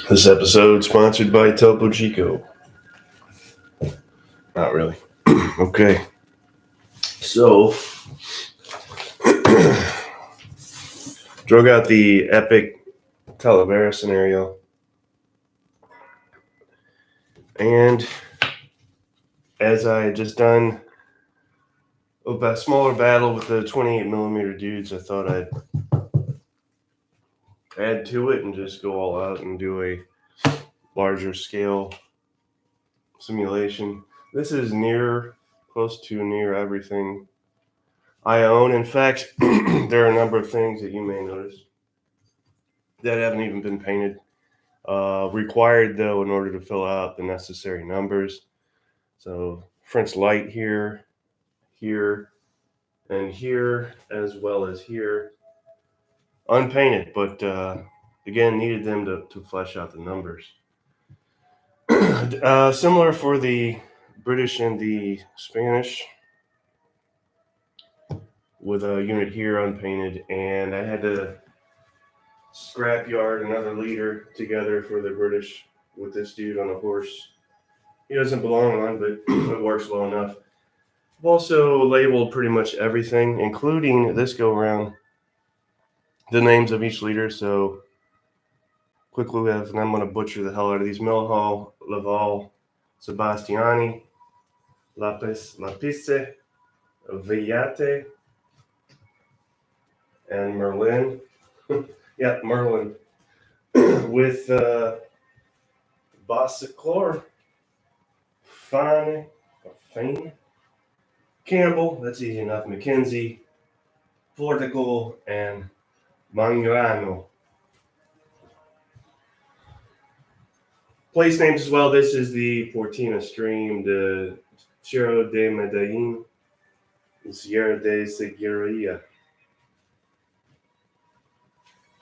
This episode sponsored by Topo Chico. Not really. Okay. So, drug out the epic Talavera scenario. And as I had just done a smaller battle with the 28mm dudes, I thought I'd add to it and just go all out and do a larger scale simulation. This is close to near everything I own. In fact, there are a number of things that you may notice that haven't even been painted. Required, though, in order to fill out the necessary numbers. So French light here, and here, as well as here. Unpainted, but again, needed them to flesh out the numbers. Similar for the British and the Spanish, with a unit here unpainted, and I had to scrapyard another leader together for the British with this dude on a horse. He doesn't belong on, but it works well enough. I've also labeled pretty much everything, including this go around, the names of each leader. So quickly we have, and I'm going to butcher the hell out of these: Milhall, Laval, Sebastiani, Lapisse, Villate, and Merlin. Yeah, Merlin. With Bossiclor, Fane, Campbell, that's easy enough, Mackenzie, Portugal, and Mangrano. Place names as well. This is the Portina stream, the Cerro de Medellin, Sierra de Seguirilla.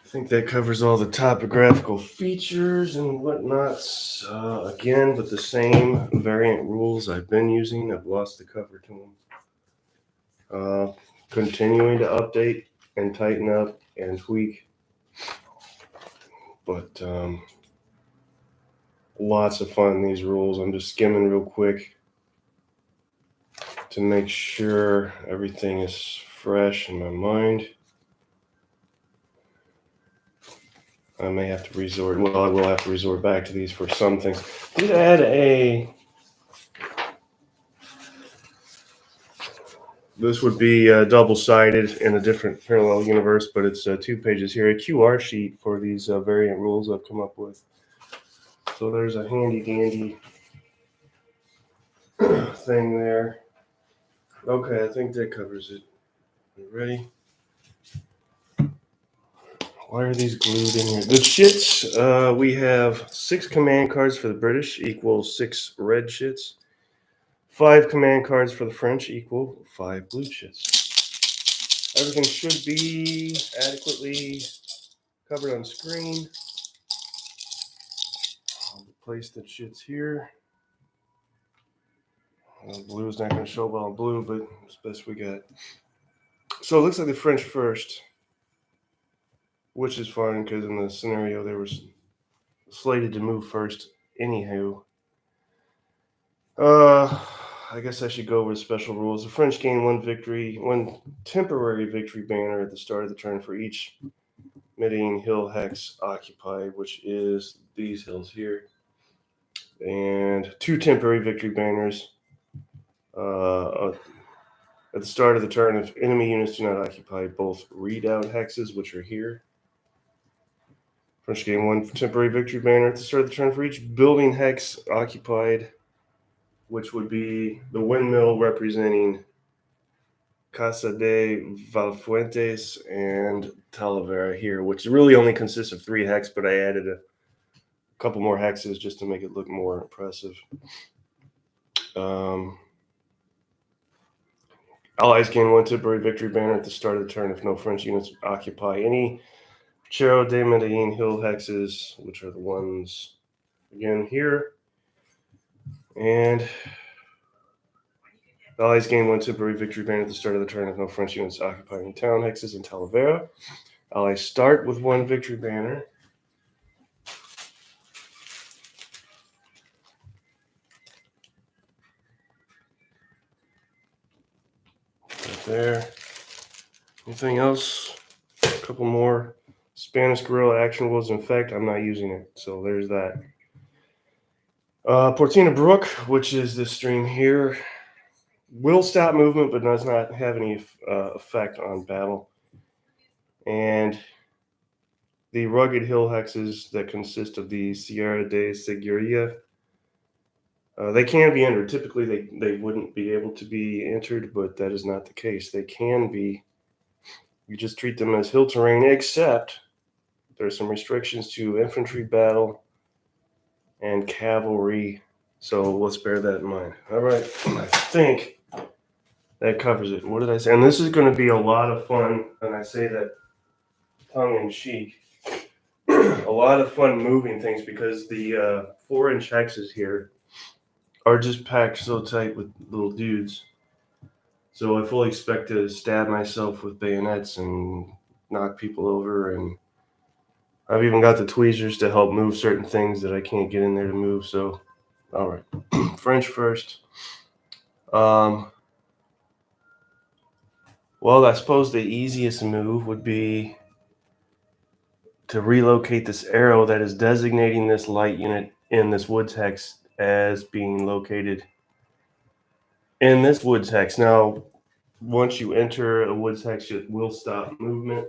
I think that covers all the topographical features and whatnot. Again, with the same variant rules I've been using. I've lost the cover to them. Continuing to update and tighten up and tweak. But lots of fun, these rules. I'm just skimming real quick to make sure everything is fresh in my mind. I may have to I will have to resort back to these for some things. I did add this would be double-sided in a different parallel universe, but it's 2 pages here, a QR sheet for these variant rules I've come up with. So there's a handy-dandy thing there. Okay, I think that covers it. You ready? Why are these glued in here? The shits, we have 6 command cards for the British equals 6 red shits. 5 command cards for the French equal 5 blue shits. Everything should be adequately covered on screen. I'll place the shits here. Blue is not going to show well in blue, but it's the best we got. So it looks like the French first, which is fine because in the scenario they were slated to move first anyhow. I guess I should go over the special rules. The French gain one temporary victory banner at the start of the turn for each Medellin hill hex occupied, which is these hills here, and 2 temporary victory banners at the start of the turn if enemy units do not occupy both redoubt hexes, which are here, French gain 1 temporary victory banner at the start of the turn for each building hex occupied, which would be the windmill representing Casa de Valfuentes and Talavera here, which really only consists of 3 hex, but I added a couple more hexes just to make it look more impressive. Allies gain 1 temporary victory banner at the start of the turn if no French units occupy any Cerro de Medellin hill hexes, which are the ones again here. And Allies gain 1 temporary victory banner at the start of the turn if no French units occupy any town hexes in Talavera. Allies start with 1 victory banner. Right there. Anything else? A couple more. Spanish guerrilla actionables. In fact, I'm not using it, so there's that. Portina Brook, which is this stream here, will stop movement but does not have any effect on battle. And the rugged hill hexes that consist of the Sierra de Seguridad, they can be entered. Typically, they wouldn't be able to be entered, but that is not the case. They can be. You just treat them as hill terrain, except there's some restrictions to infantry battle and cavalry. So let's bear that in mind. All right, I think that covers it. What did I say? And this is going to be a lot of fun, and I say that tongue in cheek. A lot of fun moving things because the 4-inch hexes here are just packed so tight with little dudes. So I fully expect to stab myself with bayonets and knock people over, and I've even got the tweezers to help move certain things that I can't get in there to move. So, all right, French first. Well, I suppose the easiest move would be to relocate this arrow that is designating this light unit in this woods hex as being located in this woods hex. Now, once you enter a woods hex, it will stop movement.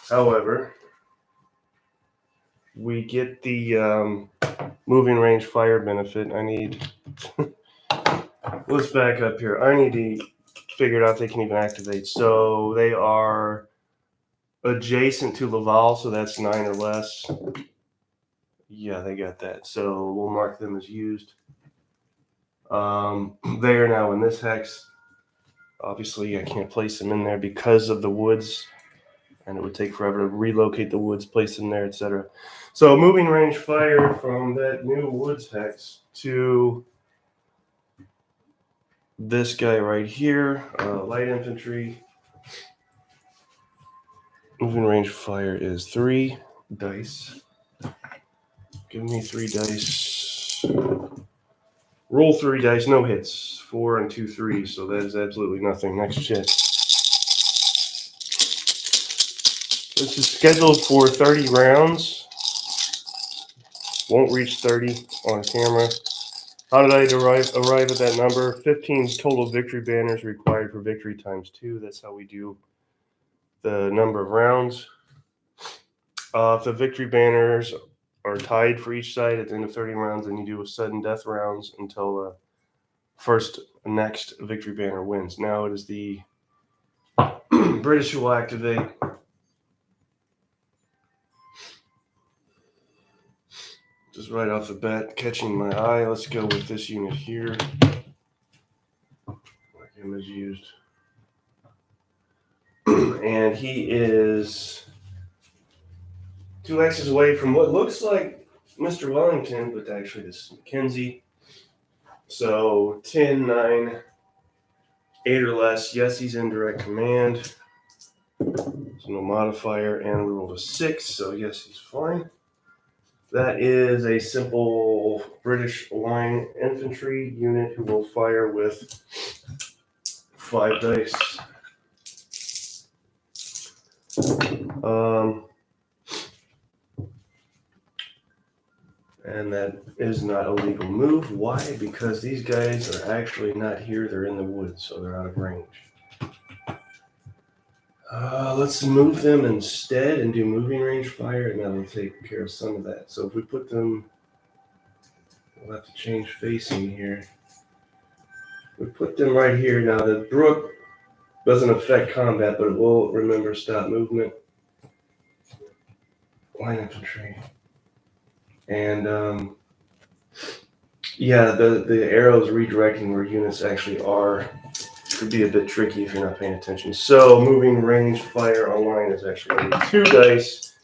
However, we get the moving range fire benefit. I need, let's back up here. I need to figure out if they can even activate. So they are adjacent to Laval, so that's 9 or less. Yeah, they got that. So we'll mark them as used. They are now in this hex. Obviously, I can't place them in there because of the woods, and it would take forever to relocate the woods, place them there, etc. So moving range fire from that new woods hex to this guy right here, light infantry. Moving range fire is 3 dice. Give me 3 dice. Roll 3 dice, no hits. 4 and 2 3s, so that is absolutely nothing. Next shit. This is scheduled for 30 rounds. Won't reach 30 on camera. How did I arrive at that number? 15 total victory banners required for victory times 2. That's how we do the number of rounds. If the victory banners are tied for each side at the end of 30 rounds, then you do a sudden death rounds until the next victory banner wins. Now it is the British who will activate. Just right off the bat, catching my eye. Let's go with this unit here. Like him is used. And he is 2 X's away from what looks like Mr. Wellington, but actually this is Mackenzie. So 10, 9, 8 or less. Yes, he's in direct command. So no modifier, and we rolled a 6, so yes, he's fine. That is a simple British line infantry unit who will fire with 5 dice. And that is not a legal move. Why? Because these guys are actually not here. They're in the woods, so they're out of range. Let's move them instead and do moving range fire, and that'll take care of some of that. So if we put them, we'll have to change facing here. We put them right here. Now the brook doesn't affect combat, but it will, remember, stop movement. Line infantry. And yeah, the arrows redirecting where units actually are could be a bit tricky if you're not paying attention. So moving range fire online is actually going to be 2 dice.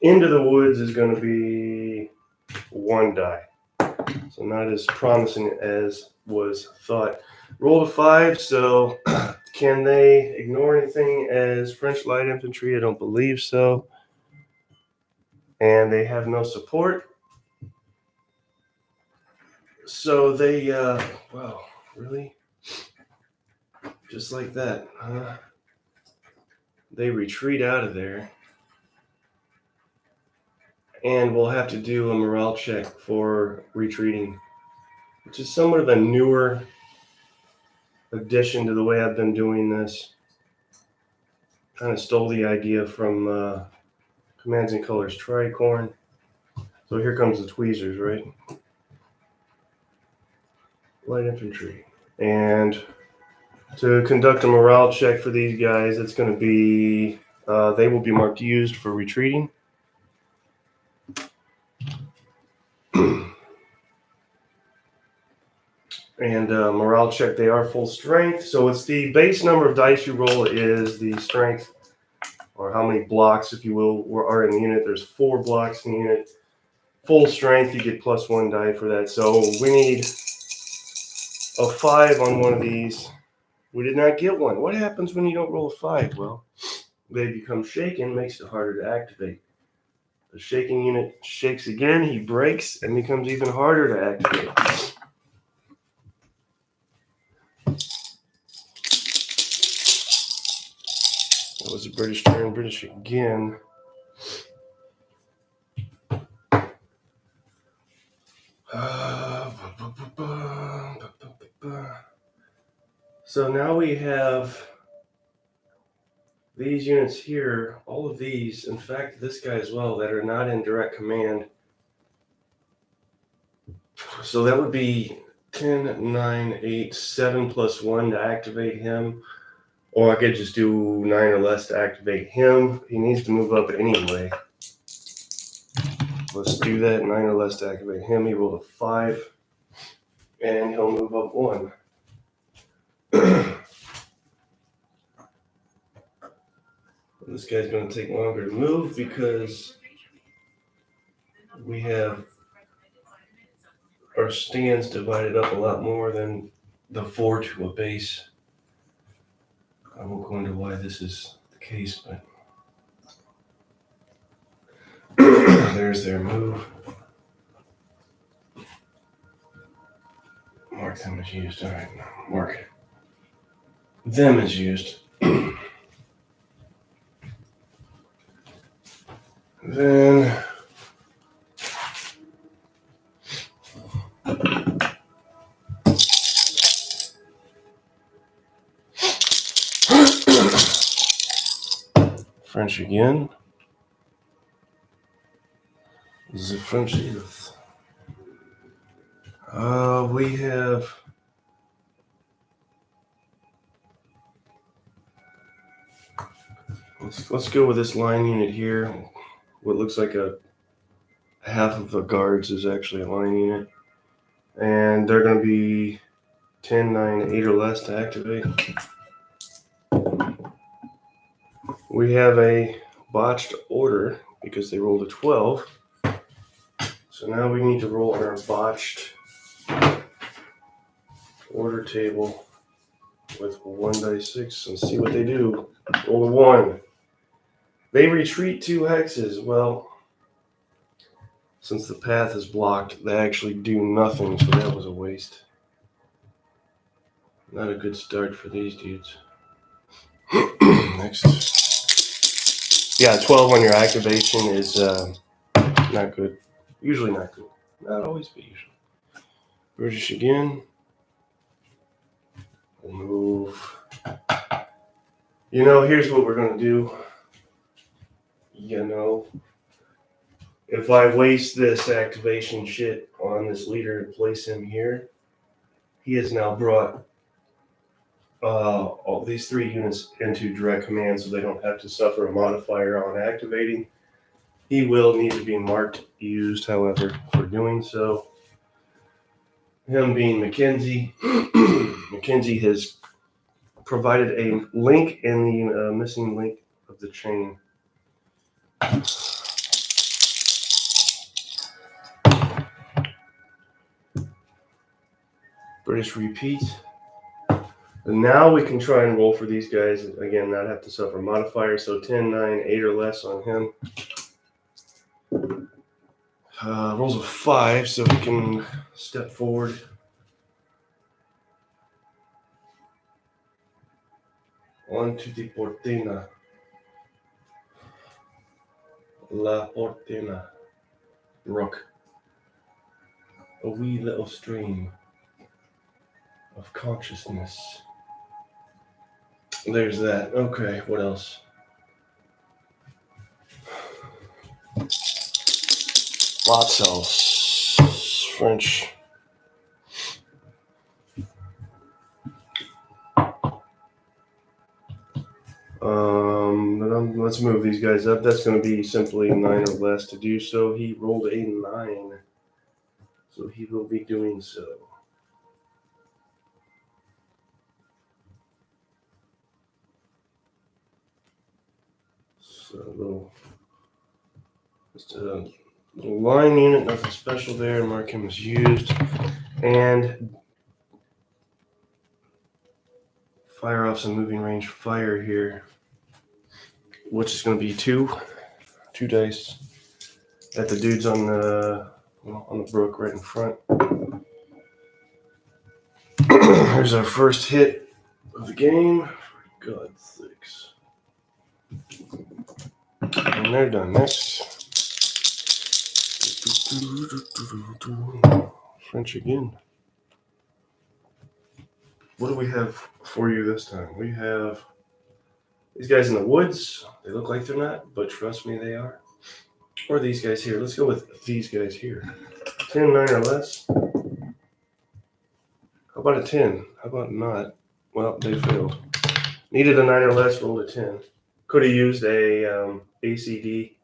Into the woods is going to be 1 die. So not as promising as was thought. Roll to 5, so can they ignore anything as French light infantry? I don't believe so. And they have no support. So they, wow, really? Just like that, huh? They retreat out of there. And we'll have to do a morale check for retreating, which is somewhat of a newer addition to the way I've been doing this. Kind of stole the idea from Commands and Colors Tricorn. So here comes the tweezers, right? Light infantry. And to conduct a morale check for these guys, it's going to be, they will be marked used for retreating. And morale check, they are full strength. So it's the base number of dice you roll is the strength, or how many blocks, if you will, are in the unit. There's 4 blocks in the unit. Full strength, you get +1 die for that. So we need a 5 on one of these. We did not get one. What happens when you don't roll a 5? Well, they become shaken, makes it harder to activate. The shaking unit shakes again, he breaks, and becomes even harder to activate. That was a British turn, British again. So now we have these units here, all of these, in fact, this guy as well, that are not in direct command. So that would be 10, 9, 8, 7 plus 1 to activate him. Or I could just do 9 or less to activate him. He needs to move up anyway. Let's do that, 9 or less to activate him. He rolled a 5. And he'll move up 1. This guy's going to take longer to move because we have our stands divided up a lot more than the 4 to a base. I won't go into why this is the case, but there's their move. Mark them as used. All right, mark them as used. Then French again. The French youth. We have let's go with this line unit here. What looks like a half of the guards is actually a line unit, and they're going to be 10, 9, 8 or less to activate. We have a botched order because they rolled a 12. So now we need to roll our botched order table with 1d6 and see what they do. Roll a 1. They retreat 2 hexes. Well, since the path is blocked, they actually do nothing, so that was a waste. Not a good start for these dudes. Next. Yeah, 12 on your activation is not good. Usually not good. Not always, but usually. British again. We'll move Here's what we're going to do. If I waste this activation shit on this leader and place him here, he has now brought all these 3 units into direct command so they don't have to suffer a modifier on activating. He will need to be marked used, however, for doing so. Him being Mackenzie. Mackenzie has provided a link in the missing link of the chain. British repeat. And now we can try and roll for these guys. Again, not have to suffer modifier. So 10, 9, 8 or less on him. Rolls a 5, so he can step forward. On to the Portina. La Portina. Brook. A wee little stream of consciousness. There's that. Okay, what else? Lots else. French. Let's move these guys up. That's going to be simply 9 or less to do so. He rolled a 9, so he will be doing so. So just a little line unit, nothing special there. Mark him as used, and fire off some moving range fire here, which is going to be 2 dice at the dudes on the brook right in front. Here's our first hit of the game. For God's sakes. And they're done. Next. French again. What do we have for you this time? We have these guys in the woods. They look like they're not, but trust me, they are. Or these guys here. Let's go with these guys here. 10, 9 or less. How about a 10? How about not? Well, they failed. Needed a 9 or less, rolled a 10. Could have used a ACDC,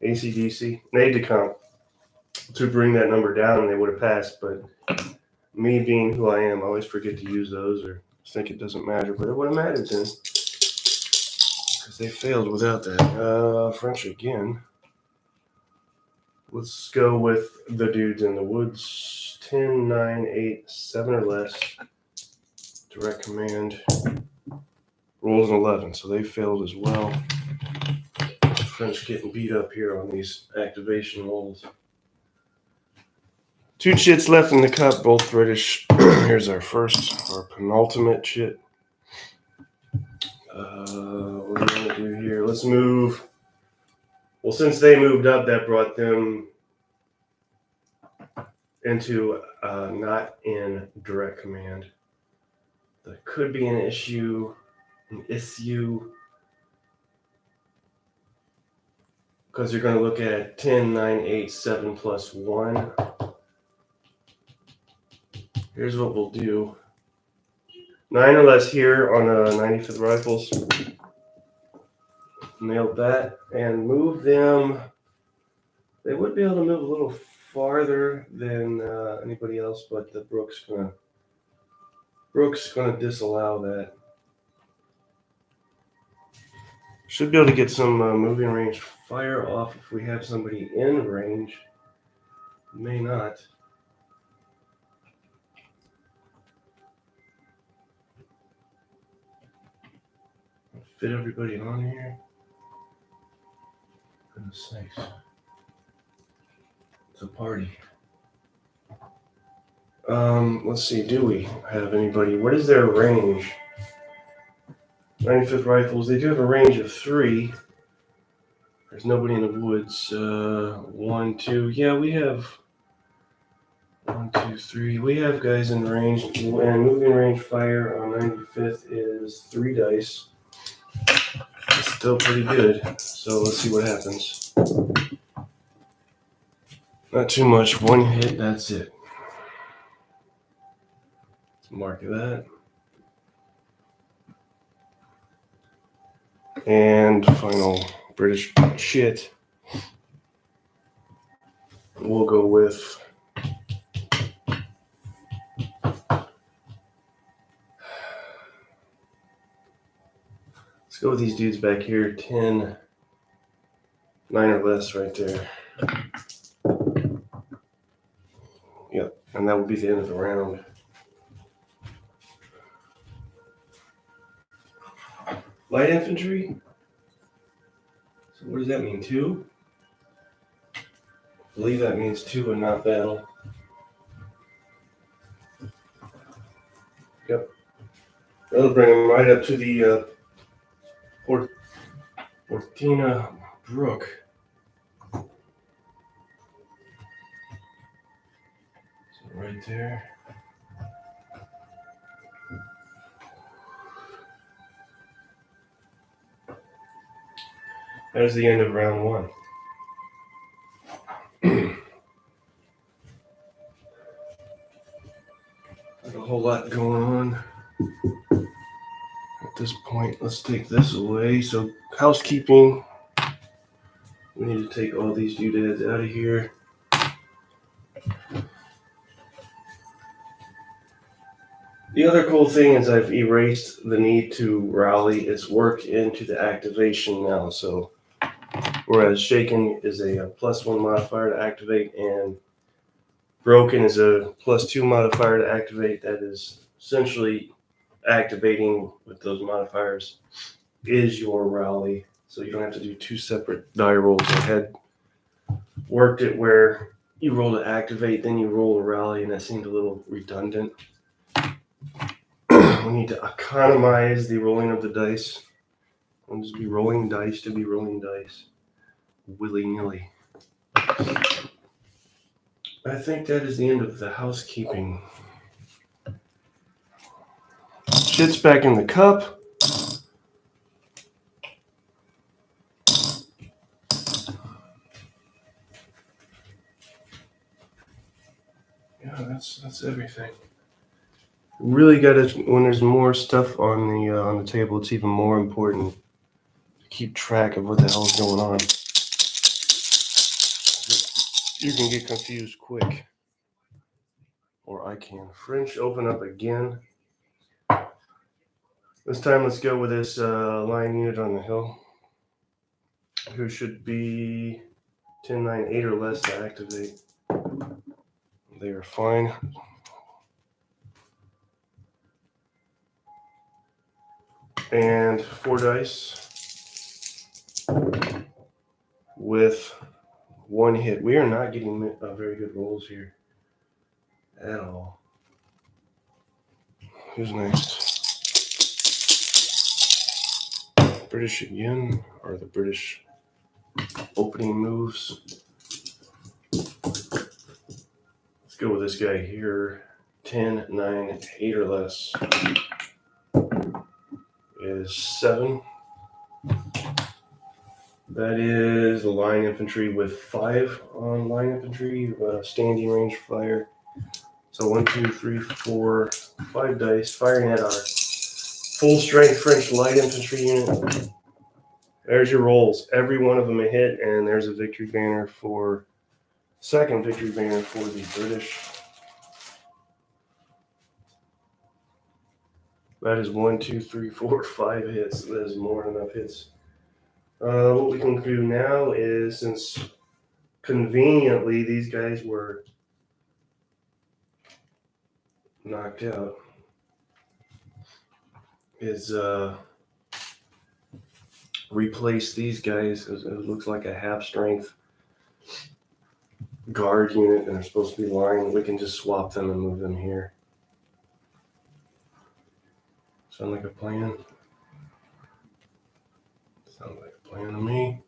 an aid de camp to bring that number down, and they would have passed. But me being who I am, I always forget to use those or think it doesn't matter. But it would have mattered then, because they failed without that. French again. Let's go with the dudes in the woods. 10, 9, 8, 7 or less. Direct command. Rolls an 11, so they failed as well. French getting beat up here on these activation rolls. 2 chits left in the cup, both British. Here's our penultimate chit. What are we going to do here? Let's move. Well, since they moved up, that brought them into not in direct command. That could be an issue. Because you're going to look at 10, 9, 8, 7 plus 1. Here's what we'll do. 9 or less here on 95th Rifles. Nailed that. And move them. They would be able to move a little farther than anybody else, but the Brook's going to disallow that. Should be able to get some moving range fire off if we have somebody in range. May not. Fit everybody on here. Goodness sakes. It's a party. Let's see, do we have anybody? What is their range? 95th Rifles, they do have a range of 3. There's nobody in the woods. 1, 2. Yeah, we have 1, 2, 3. We have guys in range, and moving range fire on 95th is 3 dice. It's still pretty good. So let's see what happens. Not too much. One hit, that's it. Let's mark that. And final British shit. We'll go with let's go with these dudes back here. 10, 9 or less right there. Yep, and that will be the end of the round. Light infantry? So what does that mean, 2? I believe that means 2 and not battle. Yep. That'll bring them right up to the Portina Brook. So right there. That is the end of round 1. Not a whole lot going on at this point. Let's take this away. So housekeeping. We need to take all these doodads out of here. The other cool thing is I've erased the need to rally. It's worked into the activation now. So whereas shaken is a +1 modifier to activate and broken is a +2 modifier to activate, that is essentially activating with those modifiers is your rally. So you don't have to do 2 separate die rolls. I had worked it where you roll to activate, then you roll a rally, and that seemed a little redundant. We need to economize the rolling of the dice. We'll just be rolling dice to be rolling dice. Willy-nilly. I think that is the end of the housekeeping. Shit's back in the cup. Yeah, that's everything. Really got to, when there's more stuff on the table, it's even more important to keep track of what the hell's going on. You can get confused quick, or I can. French open up again. This time, let's go with this line unit on the hill, who should be 10, 9, 8 or less to activate. They are fine. And 4 dice with 1 hit. We are not getting very good rolls here at all. Who's next? British again, or the British opening moves. Let's go with this guy here. 10, 9, 8 or less is 7. That is a line infantry with 5 on line infantry, standing range fire. So 1, 2, 3, 4, 5 dice, firing at our full strength French light infantry unit. There's your rolls. Every one of them a hit, and there's a victory banner for second victory banner for the British. That is 1, 2, 3, 4, 5 hits. That is more than enough hits. What we can do now is, since conveniently these guys were knocked out, is replace these guys. It looks like a half strength guard unit, and they're supposed to be lying. We can just swap them and move them here. Sound like a plan? Sounds like a plan to me.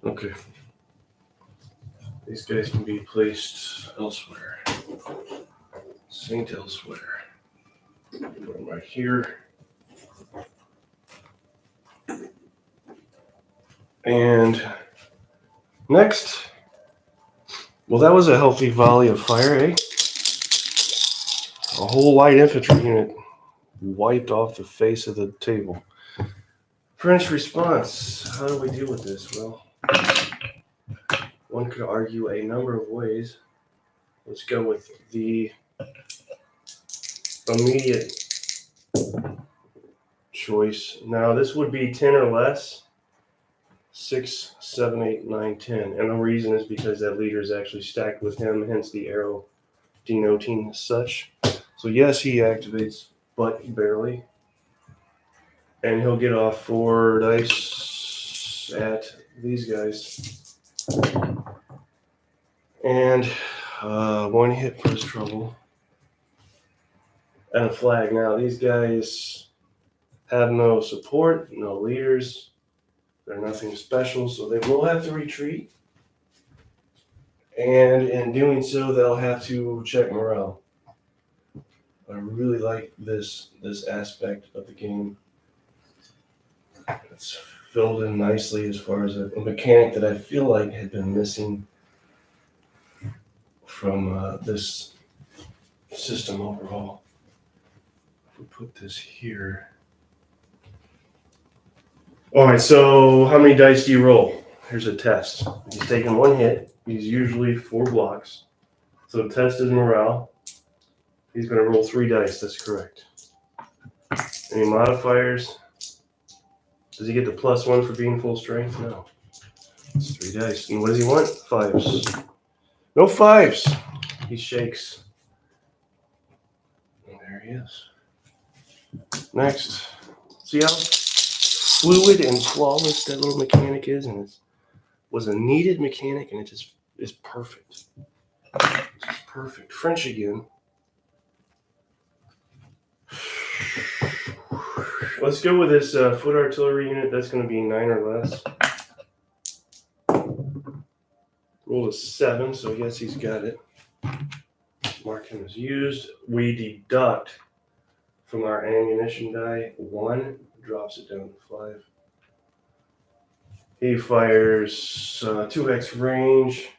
Okay. These guys can be placed elsewhere. Synced elsewhere. Put them right here. And next, well, that was a healthy volley of fire, eh? A whole light infantry unit wiped off the face of the table. French response. How do we deal with this? Well, one could argue a number of ways. Let's go with the immediate choice. Now, this would be 10 or less. 6, 7, 8, 9, 10. And the reason is because that leader is actually stacked with him, hence the arrow denoting such. So yes, he activates, but barely. And he'll get off 4 dice at these guys. And 1 hit for his trouble. And a flag. Now, these guys have no support, no leaders. They're nothing special, so they will have to retreat. And in doing so, they'll have to check morale. I really like this aspect of the game. It's filled in nicely as far as a mechanic that I feel like had been missing from this system overall. If we put this here. All right, so how many dice do you roll? Here's a test. He's taking 1 hit. He's usually 4 blocks. So the test is morale. He's going to roll 3 dice. That's correct. Any modifiers? Does he get the +1 for being full strength? No. It's 3 dice. And what does he want? 5s. No 5s. He shakes. And there he is. Next. See how fluid and flawless that little mechanic is? And it was a needed mechanic, and it just is perfect. Just perfect. French again. Let's go with this foot artillery unit. That's going to be 9 or less. Roll a 7, so I guess he's got it. Mark him as used. We deduct from our ammunition die 1, drops it down to 5. He fires 2x range.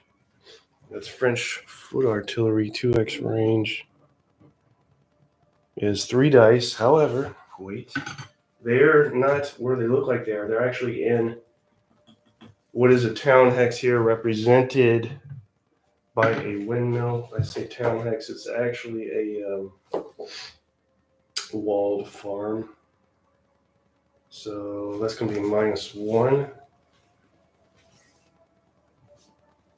That's French foot artillery. 2x range is 3 dice. However, wait, they're not where they look like they are. They're actually in what is a town hex here, represented by a windmill. I say town hex, it's actually a walled farm. So that's going to be -1.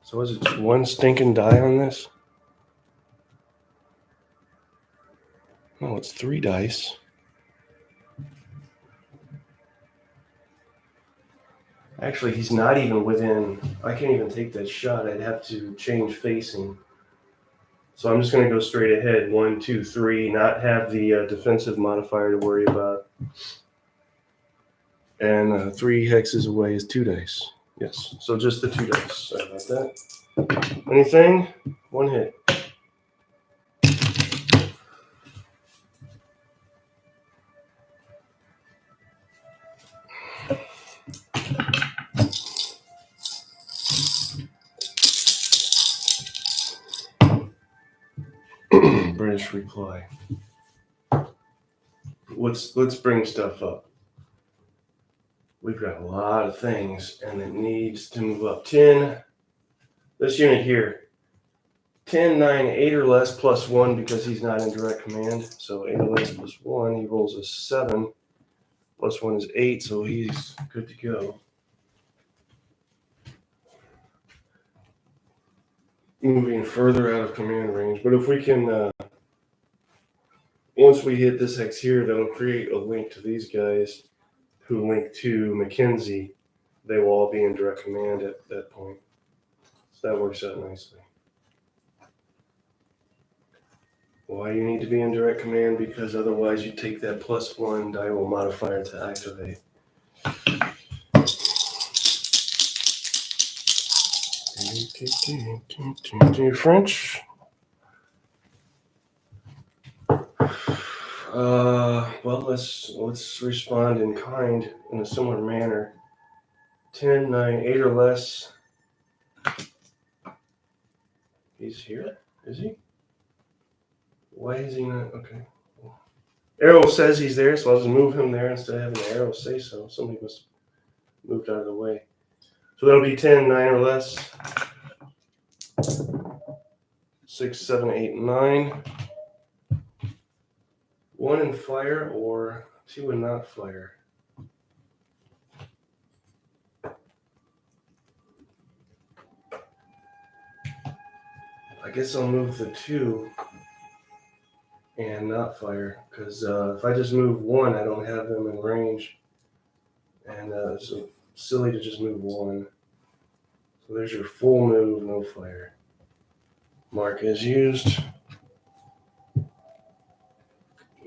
So is it 1 stinking die on this? No, it's 3 dice. Actually, he's not even within. I can't even take that shot. I'd have to change facing. So I'm just going to go straight ahead. 1, 2, 3. Not have the defensive modifier to worry about. And 3 hexes away is 2 dice. Yes. So just the 2 dice. Sorry about that. Anything? 1 hit. British reply. Let's bring stuff up. We've got a lot of things, and it needs to move up. 10. This unit here. 10, 9, 8 or less +1 because he's not in direct command. So 8 or less +1. He rolls a 7. +1 is 8, so he's good to go. Moving further out of command range. But if we can, once we hit this hex here, that'll create a link to these guys who link to Mackenzie. They will all be in direct command at that point. So that works out nicely. Why you need to be in direct command? Because otherwise you take that +1 die roll modifier to activate. French. Well, let's respond in kind in a similar manner. 10, 9, 8 or less. He's here, is he? Why is he not? Okay. Arrow says he's there, so I'll just move him there instead of having the arrow say so. Somebody must have moved out of the way. So that'll be 10, 9 or less. 6, 7, 8, 9. 1 in fire or 2 in not fire. I guess I'll move the 2 and not fire, because if I just move 1, I don't have them in range. And it's silly to just move 1. So there's your full move, no fire. Mark is used.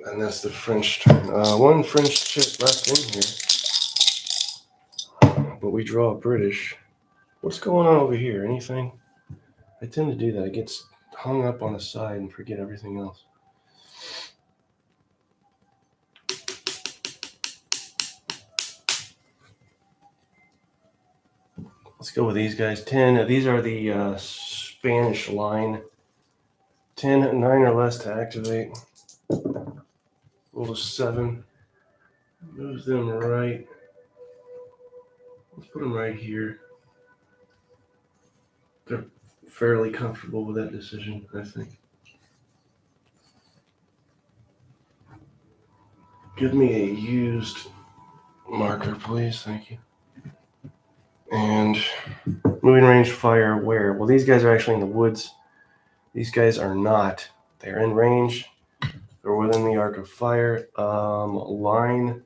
And that's the French turn. 1 French chip left in here. But we draw a British. What's going on over here? Anything? I tend to do that. I get hung up on the side and forget everything else. Let's go with these guys. 10. These are the Spanish line. 10, 9 or less to activate. Roll a 7. Moves them right. Let's put them right here. They're fairly comfortable with that decision, I think. Give me a used marker, please. Thank you. And moving range fire where? Well, these guys are actually in the woods. These guys are not. They're in range. They're within the arc of fire.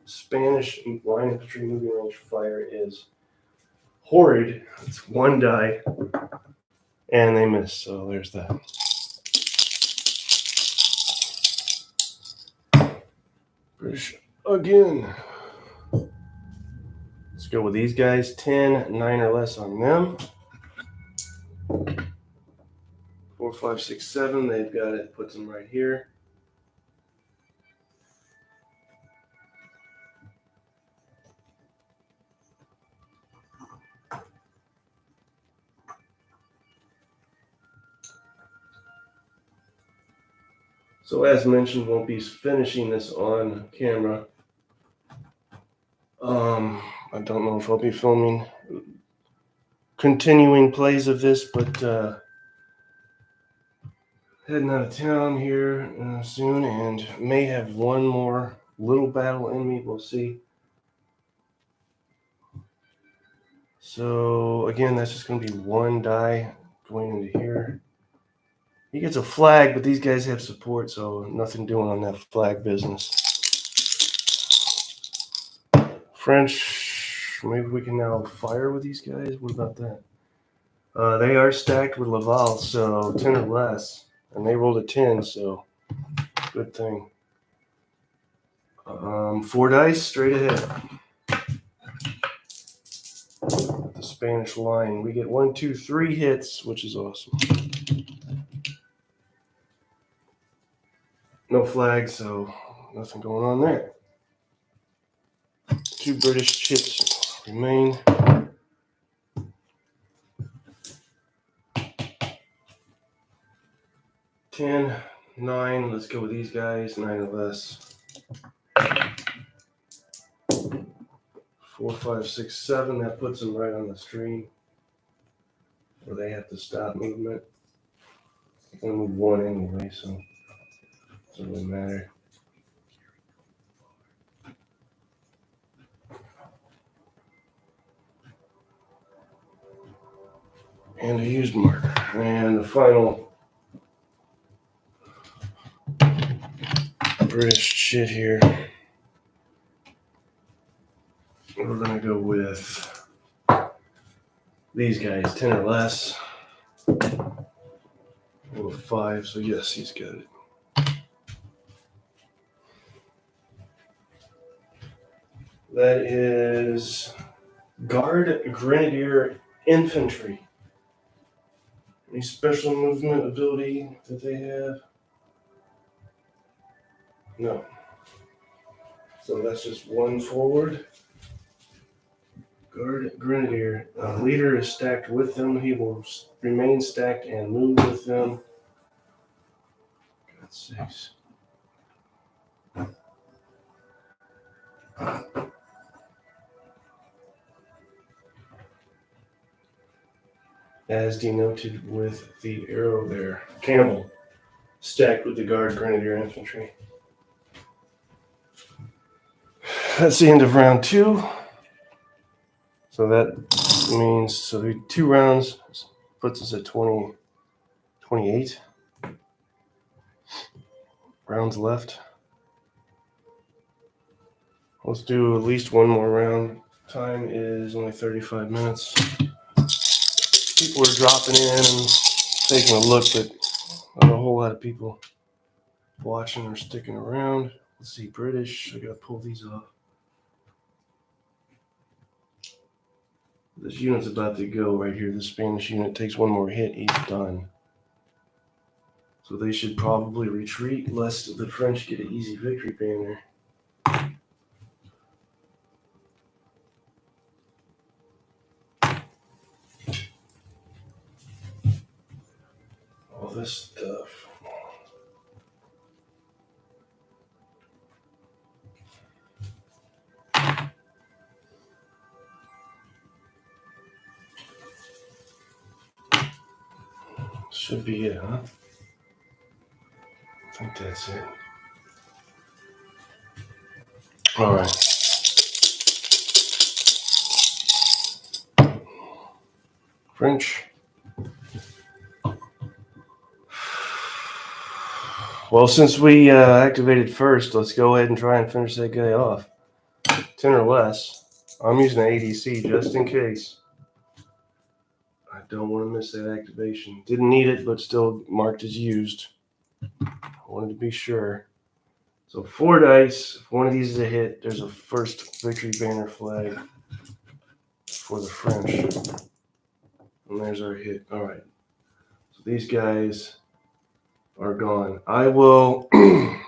Spanish line infantry moving range fire is horrid. It's 1 die. And they miss, so there's that. British again. Let's go with these guys. 10, 9 or less on them. 4, 5, 6, 7. They've got it. Puts them right here. So as mentioned, won't be finishing this on camera. I don't know if I'll be filming continuing plays of this, but heading out of town here soon, and may have one more little battle in me. We'll see. So again, that's just going to be 1 die going into here. He gets a flag, but these guys have support, so nothing doing on that flag business. French, maybe we can now fire with these guys. What about that? They are stacked with Laval, so 10 or less, and they rolled a 10, so good thing. 4 dice straight ahead. The Spanish line, we get 1, 2, 3 hits, which is awesome. No flag, so nothing going on there. 2 British chips remain. $10, 9. Let's go with these guys. 9 or less. 4, 5, 6, 7. That puts them right on the stream where they have to stop movement. I'm gonna move 1 anyway, so it doesn't really matter. And a used marker. And the final British shit here. We're gonna go with these guys, 10 or less. Roll a 5, so yes, he's got it. That is Guard Grenadier Infantry. Any special movement ability that they have? No. So that's just one forward. Guard Grenadier. Leader is stacked with them. He will remain stacked and move with them. Got 6. As denoted with the arrow there. Campbell. Stacked with the Guard Grenadier Infantry. That's the end of round 2. So that means, so we 2 rounds puts us at 28 rounds left. Let's do at least one more round. Time is only 35 minutes. People are dropping in and taking a look, but not a whole lot of people watching or sticking around. Let's see, British. I gotta pull these off. This unit's about to go right here. The Spanish unit takes one more hit, he's done. So they should probably retreat lest the French get an easy victory banner. All this stuff. Should be it, huh? I think that's it. All right. French. Well, since we activated first, let's go ahead and try and finish that guy off. 10 or less. I'm using an ADC just in case. I don't want to miss that activation. Didn't need it, but still marked as used. I wanted to be sure. So 4 dice. If one of these is a hit, there's a first victory banner flag for the French. And there's our hit. All right. So these guys are gone. I will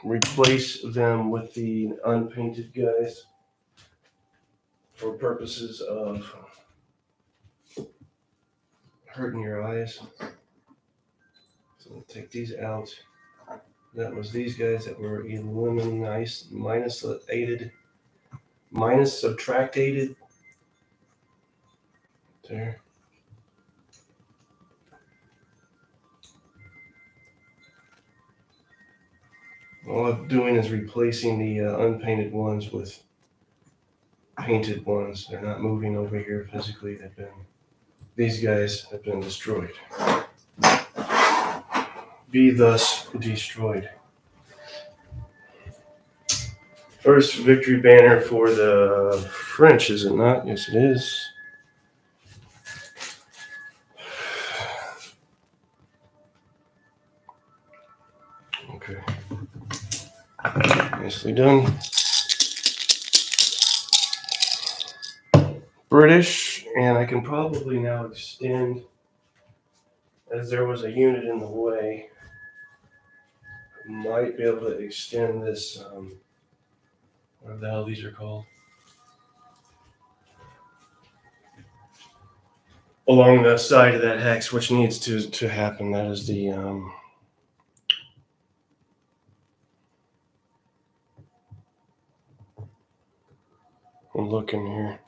replace them with the unpainted guys for purposes of hurting your eyes. So we'll take these out. That was these guys that were illuminized, minus subtracted. There. All I'm doing is replacing the unpainted ones with painted ones. They're not moving over here physically. These guys have been destroyed. Be thus destroyed. First victory banner for the French, is it not? Yes, it is. Okay. Nicely done. British, and I can probably now extend, as there was a unit in the way, might be able to extend this, what the hell these are called, along the side of that hex, which needs to happen. That is the, I'm looking here.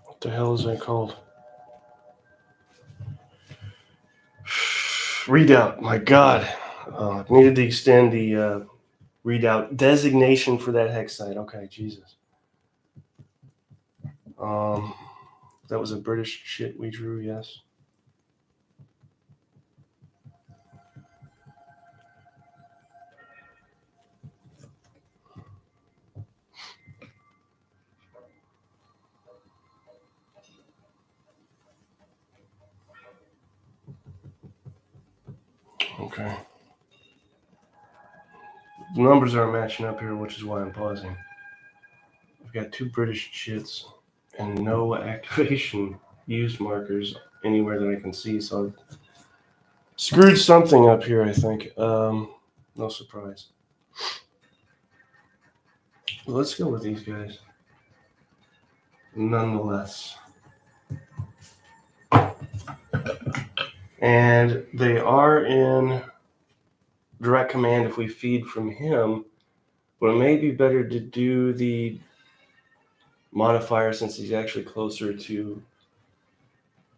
What the hell is that called? Redoubt, my God. Needed to extend the redoubt designation for that hex site. Okay, Jesus. That was a British shit we drew, yes. Okay. The numbers aren't matching up here, which is why I'm pausing. We've got 2 British chits and no activation used markers anywhere that I can see, so I've screwed something up here, I think. No surprise. Well, let's go with these guys. Nonetheless. And they are in direct command if we feed from him, but it may be better to do the modifier since he's actually closer to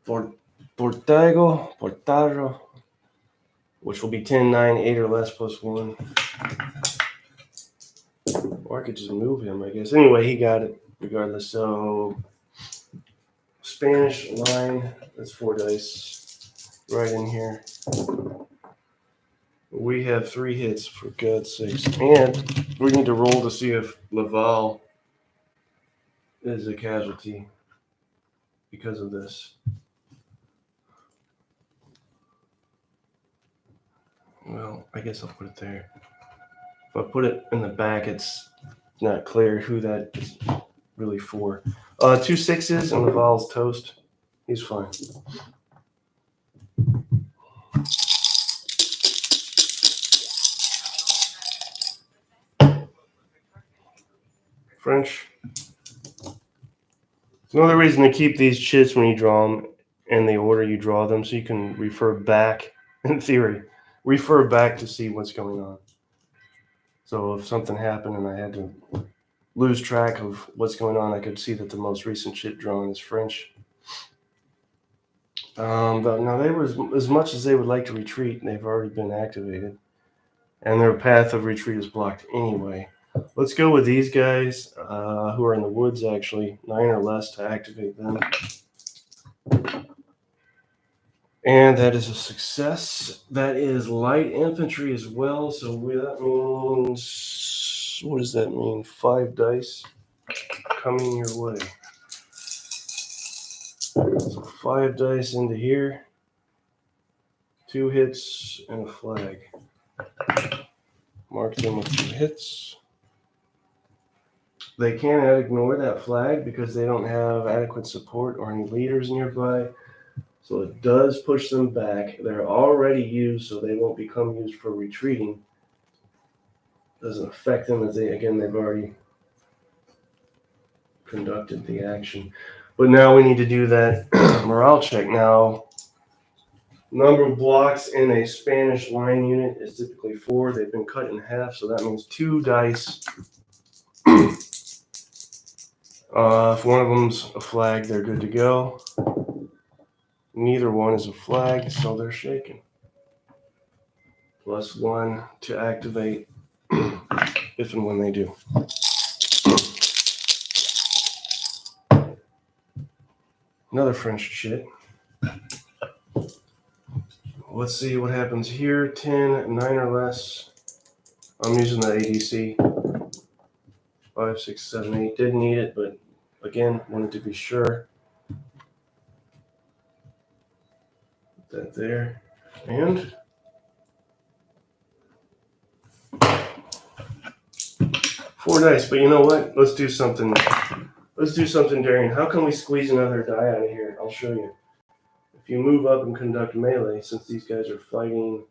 Portago, which will be 10, 9, 8 or less plus 1. Or I could just move him, I guess. Anyway, he got it regardless. So, Spanish line, that's 4 dice right in here. We have 3 hits, for God's sakes. And we need to roll to see if Laval is a casualty because of this. Well, I guess I'll put it there. If I put it in the back, it's not clear who that is really for. 2 6s and Laval's toast. He's fine. French. Another reason to keep these chits when you draw them in the order you draw them, so you can refer back, in theory, refer back to see what's going on. So if something happened and I had to lose track of what's going on, I could see that the most recent chit drawn is French. But now they were, as much as they would like to retreat, they've already been activated. And their path of retreat is blocked anyway. Let's go with these guys who are in the woods, actually. 9 or less to activate them. And that is a success. That is light infantry as well. So that means, what does that mean? 5 dice coming your way. So 5 dice into here. 2 hits and a flag. Mark them with 2 hits. They can't ignore that flag because they don't have adequate support or any leaders nearby. So it does push them back. They're already used, so they won't become used for retreating. Doesn't affect them as they've already conducted the action. But now we need to do that morale check. Now, number of blocks in a Spanish line unit is typically 4. They've been cut in half, so that means 2 dice. If one of them's a flag, they're good to go. Neither one is a flag, so they're shaken. Plus 1 to activate if and when they do. Another French chit. Let's see what happens here. 10, 9 or less. I'm using the ADC. 5, 6, 7, 8. Didn't need it, but again, wanted to be sure. Put that there. And 4 dice. But you know what? Let's do something. Let's do something daring. How can we squeeze another die out of here? I'll show you. If you move up and conduct melee, since these guys are fighting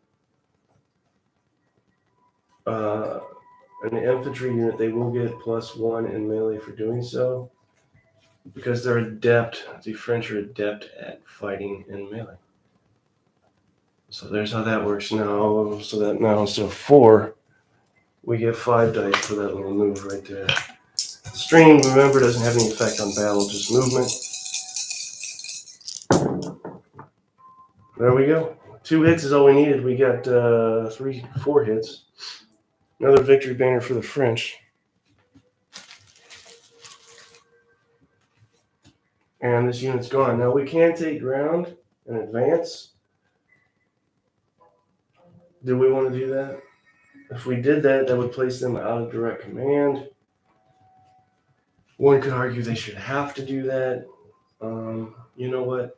an infantry unit, they will get plus 1 in melee for doing so. Because they're adept, the French are adept at fighting in melee. So there's how that works now. So that now instead of 4, we get 5 dice for that little move right there. Stream, remember, doesn't have any effect on battle, just movement. There we go. 2 hits is all we needed. We got 4 hits. Another victory banner for the French. And this unit's gone. Now we can take ground and advance. Do we want to do that? If we did that, that would place them out of direct command. One could argue they should have to do that. You know what?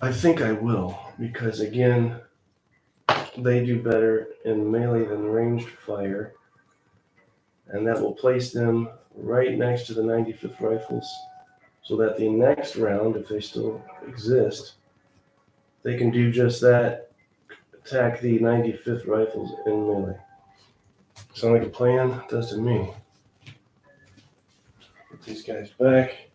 I think I will, because again, they do better in melee than ranged fire. and that will place them right next to the 95th Rifles, so that the next round, if they still exist, they can do just that, attack the 95th Rifles in melee. Sound like a plan? It does to me. Put these guys back.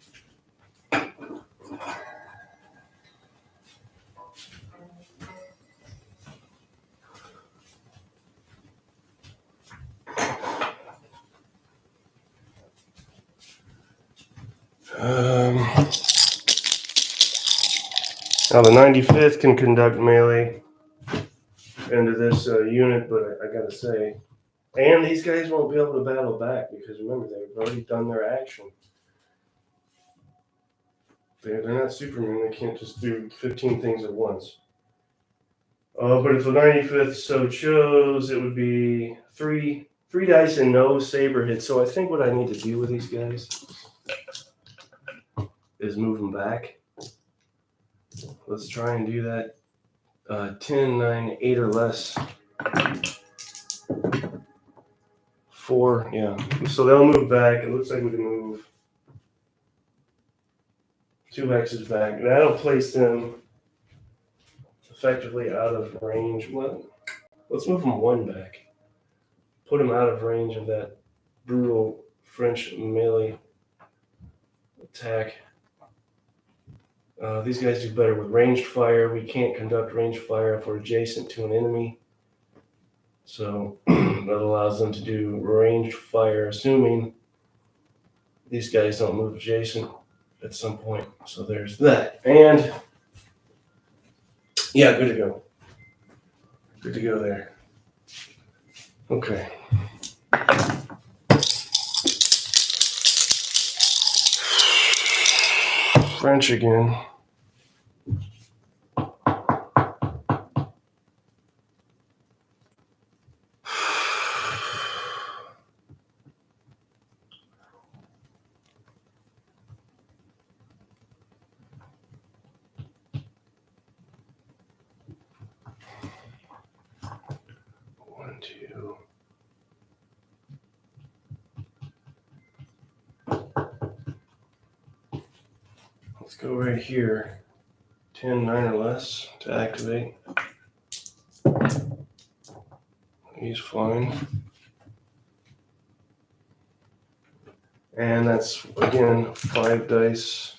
Now the 95th can conduct melee into this unit, but I gotta say, and these guys won't be able to battle back because remember, they've already done their action. They're not Superman, they can't just do 15 things at once. But if the 95th so chose, it would be three dice and no saber hits. So I think what I need to do with these guys is move them back. Let's try and do that. 10, 9, 8 or less. 4, yeah. So they'll move back. It looks like we can move 2 X's back. That'll place them effectively out of range. Well, let's move them 1 back. Put them out of range of that brutal French melee attack. These guys do better with ranged fire. We can't conduct ranged fire if we're adjacent to an enemy. So that allows them to do ranged fire, assuming these guys don't move adjacent at some point. So there's that. And yeah, good to go. Good to go there. Okay. French again. One, two. Let's go right here. 10, 9 or less to activate. He's fine. And that's, again, 5 dice.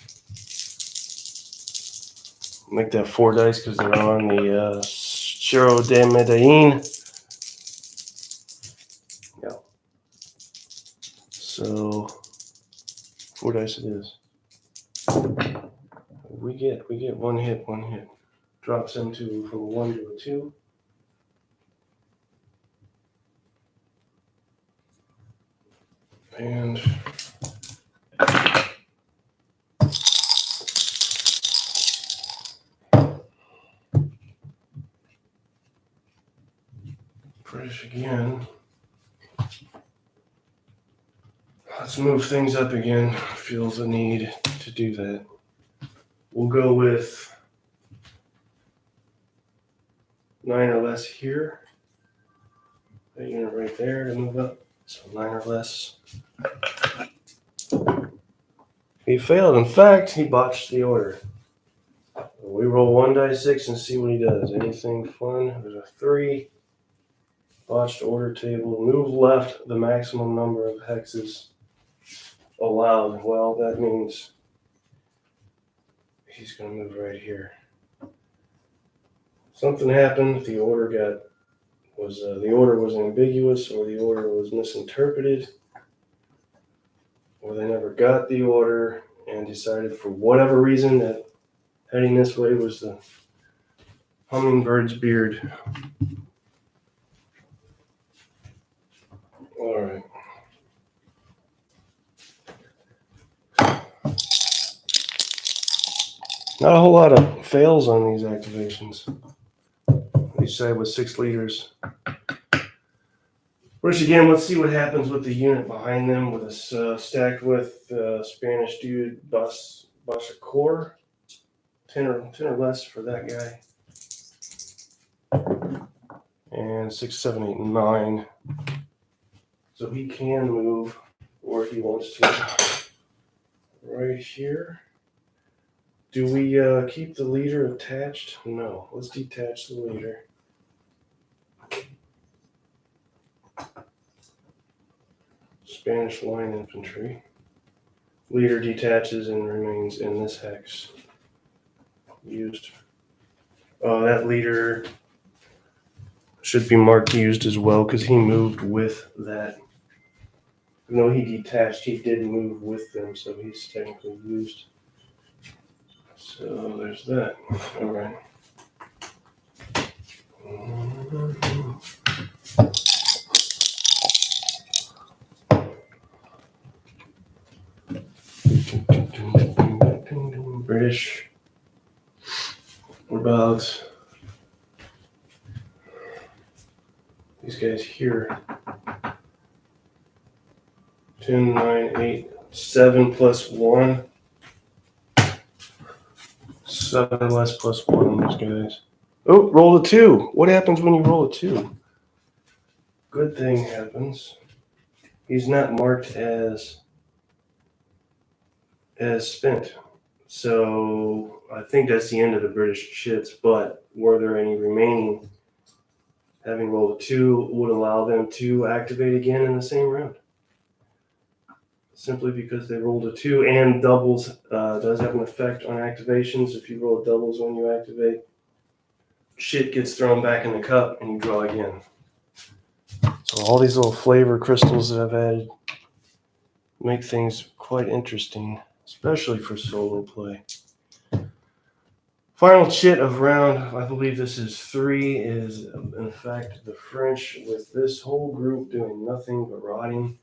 Make that 4 dice because they're on the Chiro de Medellin. Yeah. So 4 dice it is. We get 1 hit, 1 hit. Drops them from a 1 to a 2. And British again. Let's move things up again. Feels the need to do that. We'll go with 9 or less here. That unit right there to move up. So 9 or less. He failed. In fact, he botched the order. We roll 1 dice 6 and see what he does. Anything fun? There's a 3. Botched order table. Move left the maximum number of hexes allowed. Well, that means he's going to move right here. Something happened. The order was ambiguous, or the order was misinterpreted, or they never got the order and decided for whatever reason that heading this way was the hummingbird's beard. All right. Not a whole lot of fails on these activations. Each side was 6 liters. Which again, let's see what happens with the unit behind them with us stacked with Spanish dude Basacor. 10 or less for that guy. And 6, 7, 8, 9. So he can move where he wants to. Right here. Do we keep the leader attached? No. Let's detach the leader. Spanish line infantry. Leader detaches and remains in this hex. Used. That leader should be marked used as well because he moved with that. Even though he detached, he did move with them, so he's technically used. So there's that. All right. British. What about these guys here? 10, 9, 8, 7 plus 1. 7 less plus 1 on those guys. Oh, roll a 2. What happens when you roll a 2? Good thing happens. He's not marked as spent. So I think that's the end of the British ships, but were there any remaining? Having rolled a 2 would allow them to activate again in the same round. Simply because they rolled a 2, and doubles does have an effect on activations. If you roll doubles when you activate, shit gets thrown back in the cup and you draw again. So all these little flavor crystals that I've added make things quite interesting, especially for solo play. Final chit of round, I believe this is 3, is in fact the French, with this whole group doing nothing but rotting,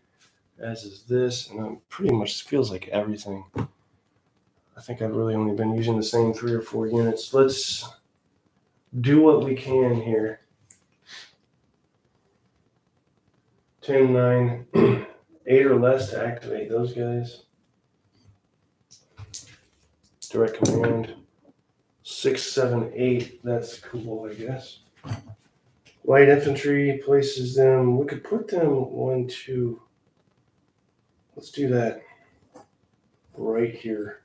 as is this, and it pretty much feels like everything. I think I've really only been using the same 3 or 4 units. Let's do what we can here. 10, 9, 8 or less to activate those guys. Direct command. 6, 7, 8. That's cool, I guess. Light infantry places them. We could put them 1, 2. Let's do that right here.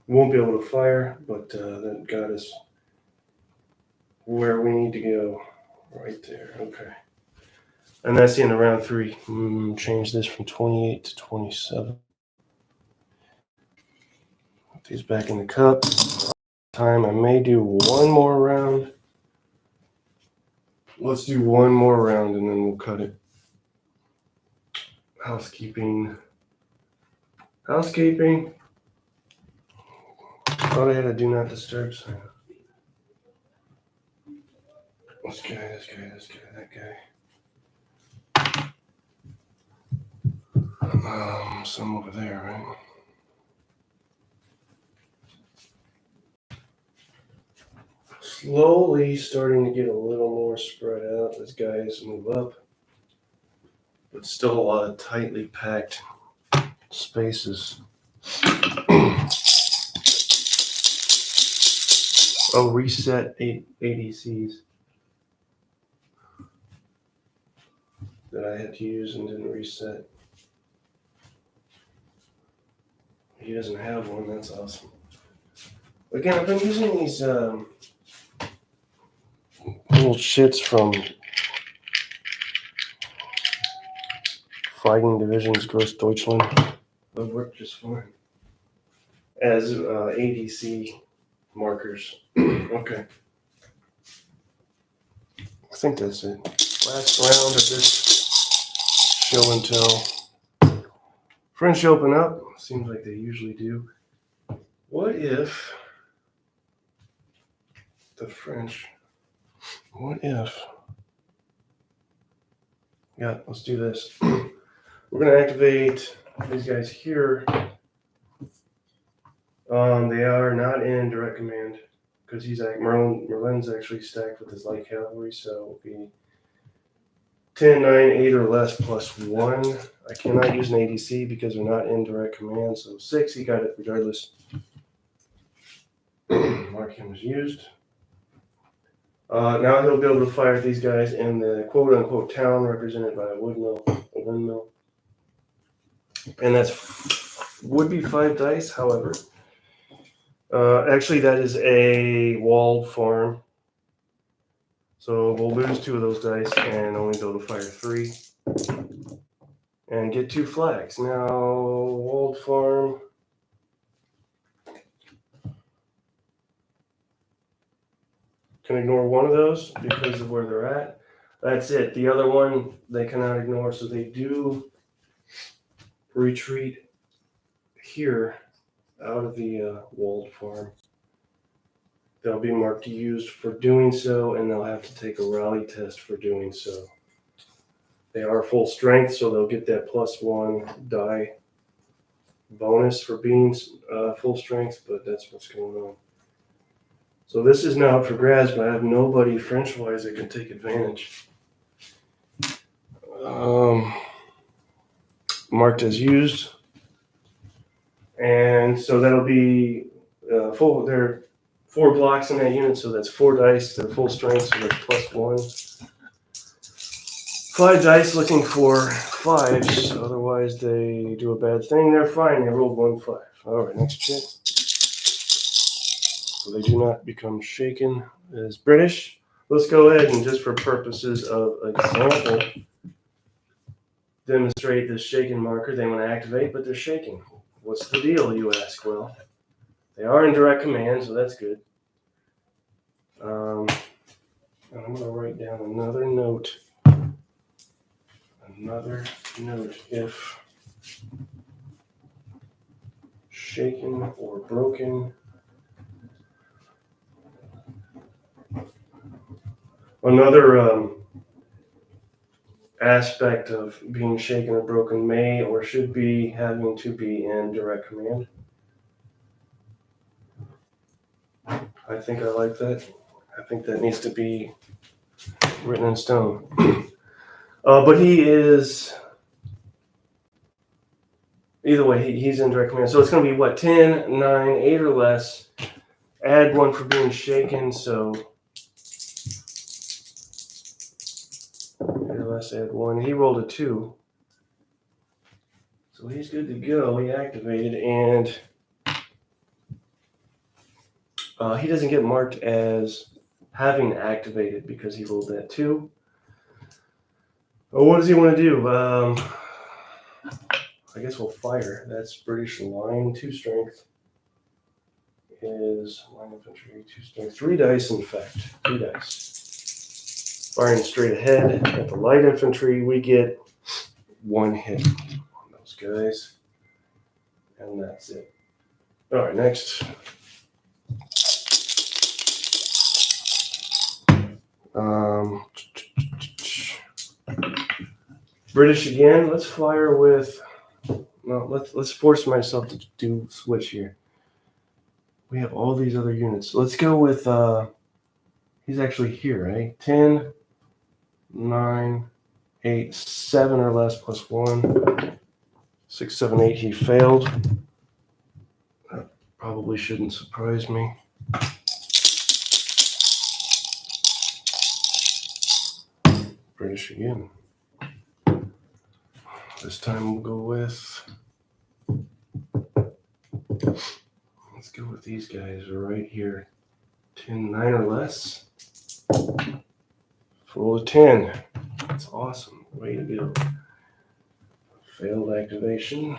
We won't be able to fire, but that got us where we need to go. Right there. Okay. And that's the end of round 3. Change this from 28 to 27. Put these back in the cup. Time I may do one more round. Let's do one more round and then we'll cut it. Housekeeping. Thought I had a do not disturb sign. This guy, that guy. Some over there, right? Slowly starting to get a little more spread out as guys move up, but still a lot of tightly packed spaces. Oh, reset 8 ADCs that I had to use and didn't reset. He doesn't have one, that's awesome. Again, I've been using these little shits from Fighting Divisions Gross Deutschland. They work just fine as ADC markers. Okay. I think that's it. Last round of this show and tell. French open up. Seems like they usually do. What if the French... Yeah, let's do this. We're going to activate these guys here. They are not in direct command because Merlin's actually stacked with his light cavalry, so it will be 10, 9, 8 or less plus 1. I cannot use an ADC because they're not in direct command, so 6, he got it regardless. Mark him as used. Now he'll be able to fire at these guys in the quote-unquote town represented by a windmill. And that's would be 5 dice, however. Actually, that is a walled farm. So we'll lose 2 of those dice and only be able to fire 3. And get 2 flags. Now, walled farm. Can ignore one of those because of where they're at. That's it. The other one they cannot ignore, so they do retreat here out of the walled farm. They'll be marked used for doing so, and they'll have to take a rally test for doing so. They are full strength, so they'll get that +1 die bonus for being full strength, but that's what's going on. So this is now up for grabs, but I have nobody French-wise that can take advantage. Marked as used. And so that'll be full. There are 4 blocks in that unit, so that's 4 dice. They're full strength, so that's +1. 5 dice looking for 5s, otherwise they do a bad thing. They're fine. They rolled 1 5. All right, next check. So they do not become shaken as British. Let's go ahead and just for purposes of example, demonstrate this shaken marker. They want to activate, but they're shaking. What's the deal, you ask? Well, they are in direct command, so that's good. I'm going to write down another note. If shaken or broken. Another aspect of being shaken or broken may or should be having to be in direct command. I think I like that. I think that needs to be written in stone. But he is, either way, he's in direct command. So it's going to be what, 10, 9, 8 or less. Add 1 for being shaken, so 8 or less, add 1. He rolled a 2. So he's good to go. He activated, and he doesn't get marked as having activated because he rolled that 2. Well, what does he want to do? I guess we'll fire. That's British line. 2 strength is line infantry. 2 strength. 3 dice, in fact. 3 dice. Firing straight ahead at the light infantry, we get 1 hit on those guys. And that's it. All right, next. British again. Let's fire with. Well, let's force myself to do switch here. We have all these other units. Let's go with. He's actually here, right? 10, 9, 8, 7 or less +1. 6, 7, 8. He failed. That probably shouldn't surprise me. British again. This time we'll go with. Let's go with these guys right here. 10, 9 or less. Roll a 10. That's awesome. Way to go. Failed activation.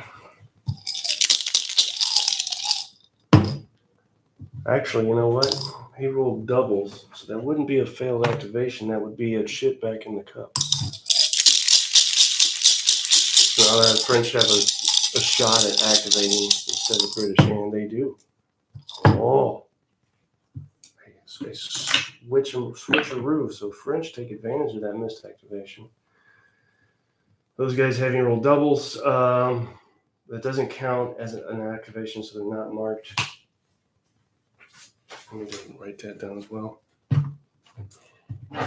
Actually, you know what? He rolled doubles, so that wouldn't be a failed activation. That would be a shit back in the cup. So now the French have a shot at activating instead of British, and they do. Oh. They switcheroo, so French take advantage of that missed activation. Those guys having rolled doubles. That doesn't count as an activation, so they're not marked. Let me just write that down as well. Do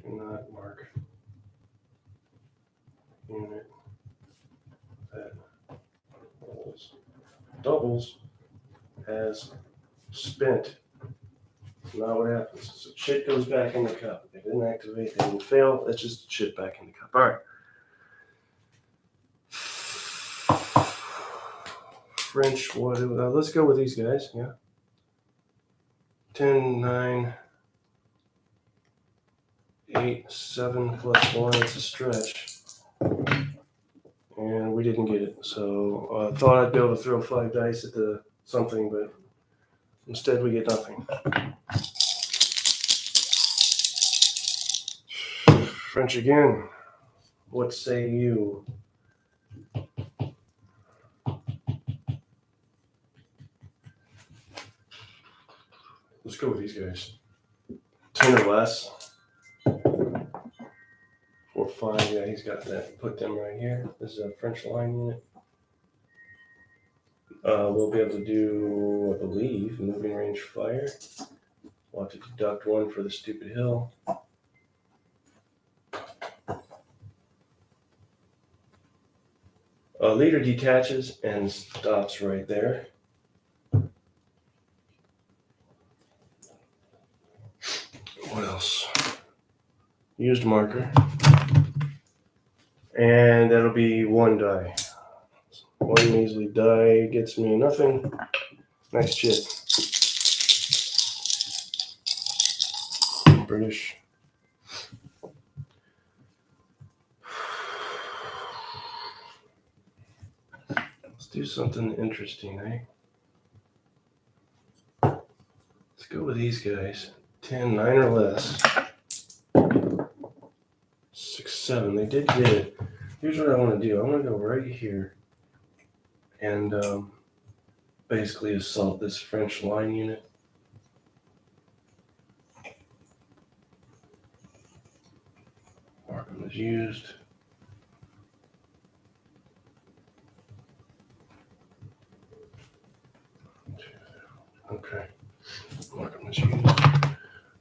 not mark unit that rolls doubles as spent not what happens. So chit goes back in the cup. They didn't activate, they didn't fail. It's just chit back in the cup. All right. French, what? Let's go with these guys. Yeah. 10, 9, 8, 7 plus 1. It's a stretch. And we didn't get it. So I thought I'd be able to throw 5 dice at the something, but instead we get nothing. French again. What say you? Let's go with these guys. 10 or less. 4, 5. Yeah, he's got that. Put them right here. This is a French line unit. We'll be able to do, I believe, moving range fire. We'll have to deduct 1 for the stupid hill. Leader detaches and stops right there. What else? Used marker. And that'll be 1 die. 1 measly die gets me nothing. Nice chit. British. Let's do something interesting, eh? Let's go with these guys. 10, 9 or less. 6, 7. They did get it. Here's what I want to do. I want to go right here and basically assault this French line unit. Markham is used. Okay. Markham is used.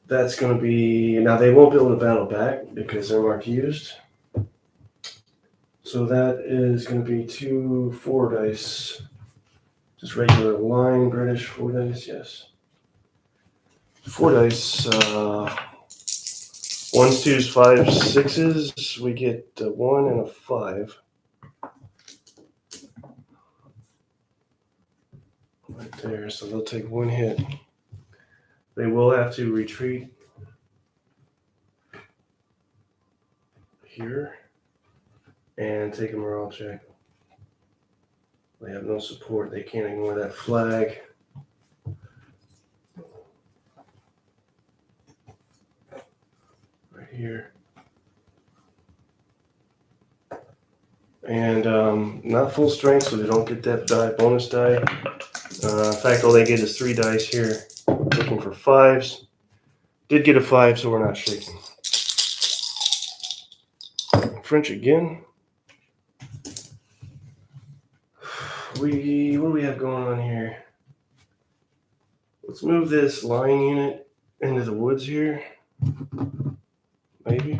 That's going to be... Now, they won't be able to battle back because they're marked used. So that is going to be 2 4 dice. Just regular line British 4 dice, yes. 4 dice. 1s, 2s, 5s, 6s. We get a 1 and a 5. Right there. So they'll take 1 hit. They will have to retreat here and take a morale check. They have no support. They can't ignore that flag. Right here. And not full strength, so they don't get that die, bonus die. In fact, all they get is 3 dice here. Looking for 5s. Did get a 5, so we're not shaking. French again. What do we have going on here? Let's move this line unit into the woods here. Maybe.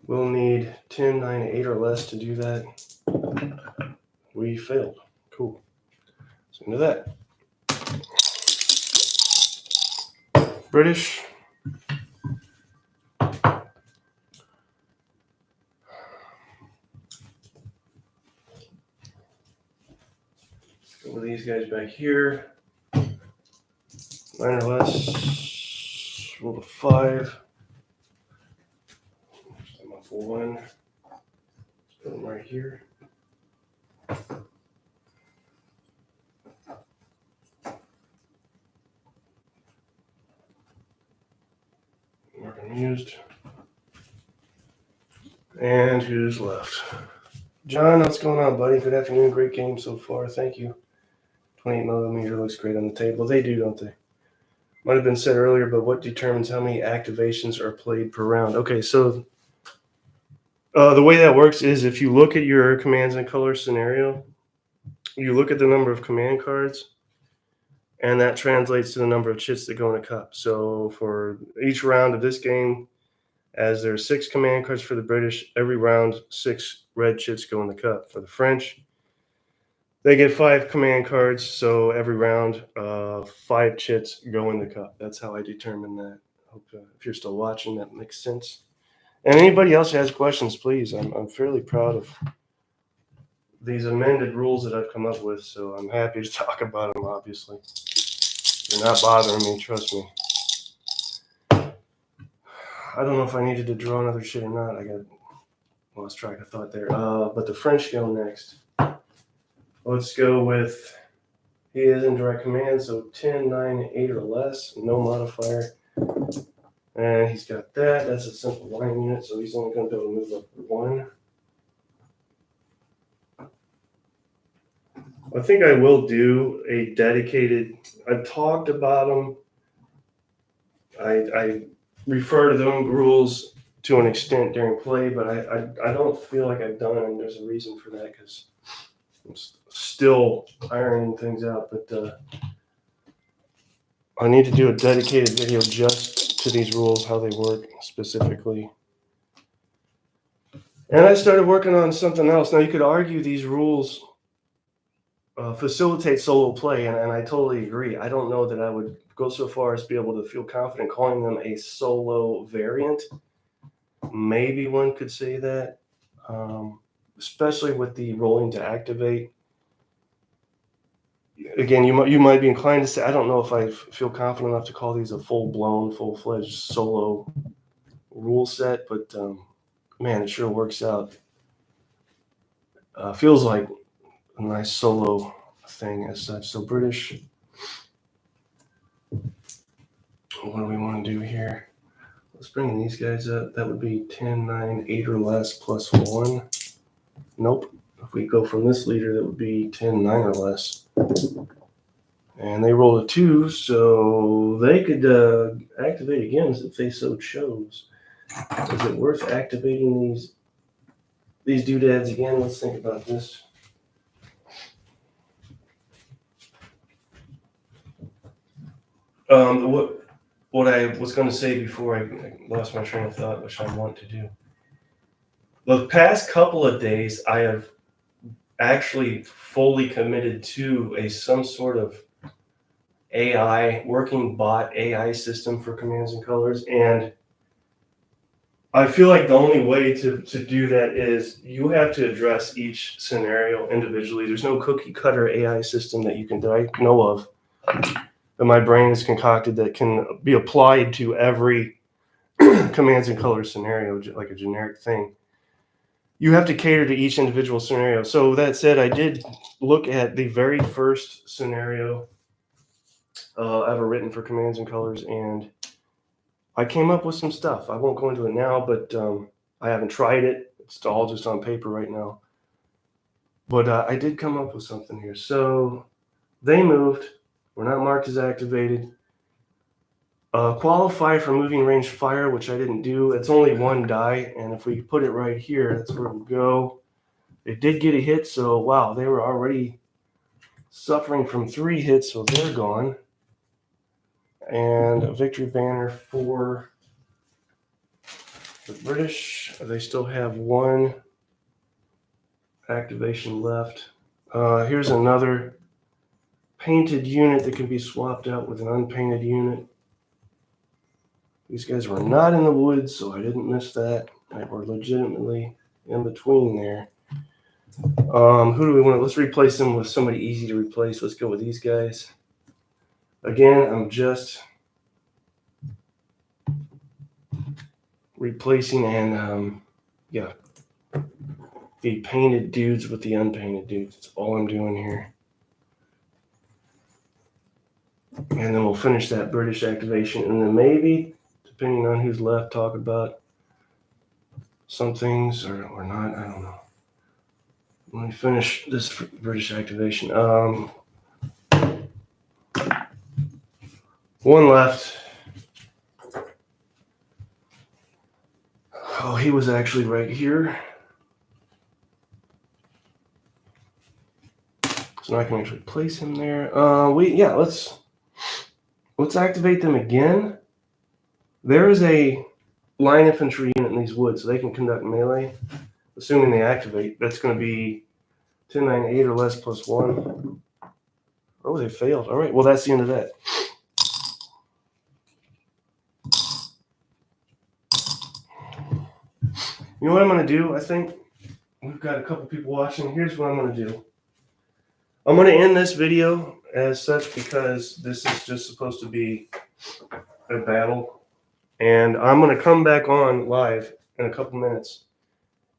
We'll need 10, 9, 8 or less to do that. We failed. Cool. So into that. British. Go with these guys back here. 9 or less. Roll a 5. I'm a full 1. Let's put them right here. Mark unused. And who's left? John, what's going on, buddy? Good afternoon. Great game so far. Thank you. 28mm looks great on the table. They do, don't they? Might have been said earlier, but what determines how many activations are played per round? Okay, so the way that works is if you look at your commands and colors scenario, you look at the number of command cards, and that translates to the number of chits that go in a cup. So for each round of this game, as there's 6 command cards for the British, every round 6 red chits go in the cup. For the French, They get 5 command cards, so every round, 5 chits go in the cup. That's how I determine that. Hope if you're still watching, that makes sense. And anybody else has questions, please. I'm fairly proud of these amended rules that I've come up with, so I'm happy to talk about them, obviously. They're not bothering me, trust me. I don't know if I needed to draw another shit or not. I got lost track of thought there. But the French go next. Let's go with, he is in direct command, so 10, 9, 8 or less, no modifier. And he's got that. That's a simple line unit, so he's only going to be able to move up 1. I think I will do a dedicated, I've talked about them. I refer to them rules to an extent during play, but I don't feel like I've done, and there's a reason for that, because I'm still ironing things out, but I need to do a dedicated video just to these rules, how they work specifically. And I started working on something else. Now, you could argue these rules facilitate solo play, and I totally agree. I don't know that I would go so far as to be able to feel confident calling them a solo variant. Maybe one could say that, especially with the rolling to activate. Again, you might be inclined to say, I don't know if I feel confident enough to call these a full-blown, full-fledged solo rule set, but man, it sure works out. Feels like a nice solo thing as such. So British, what do we want to do here? Let's bring these guys up. That would be 10, 9, 8 or less plus 1. Nope. If we go from this leader, that would be 10, 9 or less. And they rolled a 2, so they could activate again if they so chose. Is it worth activating these doodads again? Let's think about this. What I was going to say before I lost my train of thought, which I want to do. The past couple of days, I have actually fully committed to some sort of AI, working bot AI system for commands and colors. And I feel like the only way to do that is you have to address each scenario individually. There's no cookie cutter AI system that I know of that my brain has concocted that can be applied to every commands and colors scenario, like a generic thing. You have to cater to each individual scenario. So that said, I did look at the very first scenario ever written for commands and colors, and I came up with some stuff. I won't go into it now, but I haven't tried it. It's all just on paper right now. But I did come up with something here. So they moved. We're not marked as activated. Qualify for moving range fire, which I didn't do. It's only 1 die, and if we put it right here, that's where we go. They did get a hit, so wow, they were already suffering from 3 hits, so they're gone. And a victory banner for the British. They still have 1 activation left. Here's another painted unit that can be swapped out with an unpainted unit. These guys were not in the woods, so I didn't miss that. They were legitimately in between there. Who do we want to? Let's replace them with somebody easy to replace. Let's go with these guys. Again, I'm just replacing and the painted dudes with the unpainted dudes. That's all I'm doing here. And then we'll finish that British activation, and then maybe, depending on who's left, talk about some things or not. I don't know. Let me finish this British activation. 1 left. Oh, he was actually right here. So now I can actually place him there. Let's activate them again. There is a line infantry unit in these woods, so they can conduct melee. Assuming they activate, that's going to be 10, 9, 8 or less plus 1. Oh, they failed. All right, well, that's the end of that. You know what I'm going to do? I think we've got a couple people watching. Here's what I'm going to do. I'm going to end this video as such because this is just supposed to be a battle. And I'm going to come back on live in a couple minutes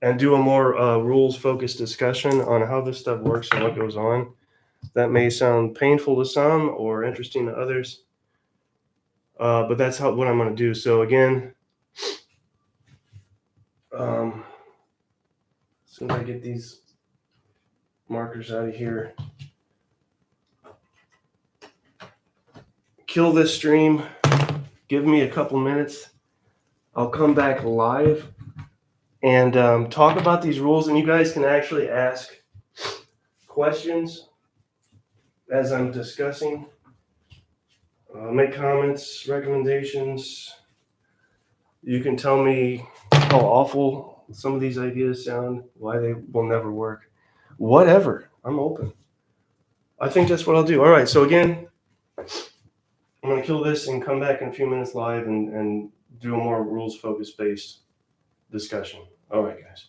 and do a more rules-focused discussion on how this stuff works and what goes on. That may sound painful to some or interesting to others, but that's what I'm going to do. So again, as soon as I get these markers out of here, kill this stream, give me a couple minutes. I'll come back live and talk about these rules, and you guys can actually ask questions as I'm discussing. Make comments, recommendations. You can tell me how awful some of these ideas sound, why they will never work. Whatever. I'm open. I think that's what I'll do. All right. So again, I'm going to kill this and come back in a few minutes live and do a more rules-focused based discussion. All right, guys.